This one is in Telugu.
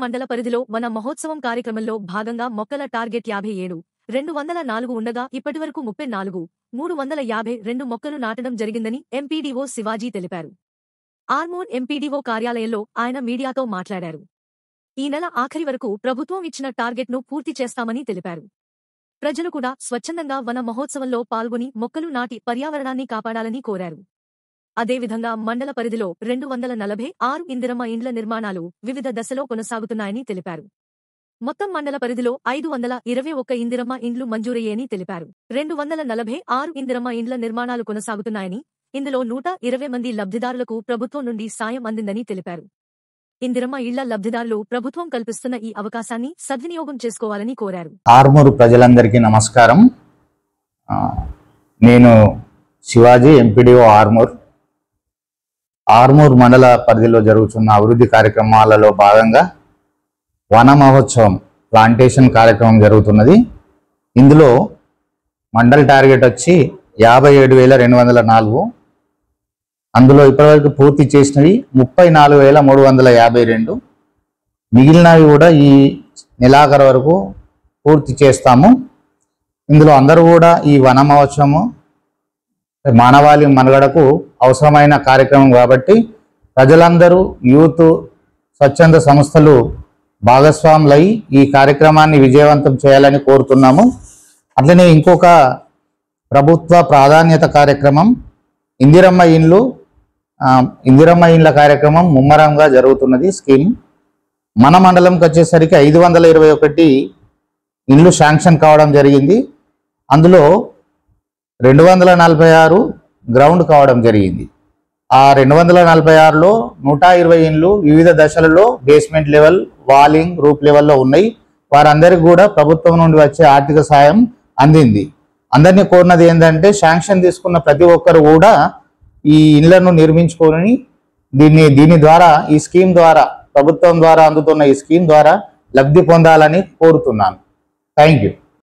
మండల పరిధిలో వన మహోత్సవం కార్యక్రమంలో భాగంగా మొక్కల టార్గెట్ 57,204 ఉండగా ఇప్పటివరకు 34,352 మొక్కలు నాటడం జరిగిందని ఎంపీడీఓ శివాజీ తెలిపారు. ఆర్మూర్ ఎంపీడీఓ కార్యాలయంలో ఆయన మీడియాతో మాట్లాడారు. ఈ నెల ఆఖరి వరకు ప్రభుత్వం ఇచ్చిన టార్గెట్ను పూర్తి చేస్తామని తెలిపారు. ప్రజలు కూడా స్వచ్ఛందంగా వన మహోత్సవంలో పాల్గొని మొక్కలు నాటి పర్యావరణాన్ని కాపాడాలని కోరారు. అదేవిధంగా మండల పరిధిలో 246 ఇందిరమ్మ ఇండ్ల నిర్మాణాలు వివిధ దశలో కొనసాగుతున్నాయని తెలిపారు. మొత్తం మండల పరిధిలో 521 ఇందిరమ్మ ఇండ్లు మంజూరయ్యాయని తెలిపారు. 246 ఇందిరమ్మ ఇండ్ల నిర్మాణాలు కొనసాగుతున్నాయని, ఇందులో 120 మంది లబ్ధిదారులకు ప్రభుత్వం నుండి సాయం అందిందని తెలిపారు. ఇందిరమ్మ ఇళ్ల లబ్ధిదారులు ప్రభుత్వం కల్పిస్తున్న ఈ అవకాశాన్ని సద్వినియోగం చేసుకోవాలని కోరారు. ఆర్మూరు ప్రజలందరికీ నమస్కారం. నేను శివాజీ, ఎంపీడీఓ ఆర్మూర్ మండల పరిధిలో జరుగుతున్న అభివృద్ధి కార్యక్రమాలలో భాగంగా వన మహోత్సవం ప్లాంటేషన్ కార్యక్రమం జరుగుతున్నది. ఇందులో మండల్ టార్గెట్ వచ్చి 57,204. అందులో ఇప్పటివరకు పూర్తి చేసినవి 34,352. మిగిలినవి కూడా ఈ నెలాఖరు వరకు పూర్తి చేస్తాము. ఇందులో అందరూ కూడా ఈ వన మహోత్సవము మానవాళి మనుగడకు అవసరమైన కార్యక్రమం కాబట్టి ప్రజలందరూ, యూత్, స్వచ్ఛంద సంస్థలు భాగస్వాములై ఈ కార్యక్రమాన్ని విజయవంతం చేయాలని కోరుతున్నాము. అట్లనే ఇంకొక ప్రభుత్వ ప్రాధాన్యత కార్యక్రమం ఇందిరమ్మ ఇండ్ల కార్యక్రమం ముమ్మరంగా జరుగుతున్నది. స్కీమ్ మన మండలంకి వచ్చేసరికి 521 ఇండ్లు శాంక్షన్ కావడం జరిగింది. అందులో 246 గ్రౌండ్ కావడం జరిగింది. ఆ 246లో 120 ఇండ్లు వివిధ దశలలో బేస్మెంట్ లెవెల్, వాలింగ్, రూప్ లెవెల్లో ఉన్నాయి. వారందరికీ కూడా ప్రభుత్వం నుండి వచ్చే ఆర్థిక సాయం అందింది. అందరినీ కోరినది ఏంటంటే శాంక్షన్ తీసుకున్న ప్రతి ఒక్కరు కూడా ఈ ఇండ్లను నిర్మించుకొని దీని ద్వారా, ఈ స్కీమ్ ద్వారా, ప్రభుత్వం ద్వారా అందుతున్న ఈ స్కీమ్ ద్వారా లబ్ధి పొందాలని కోరుతున్నాను. Thank you.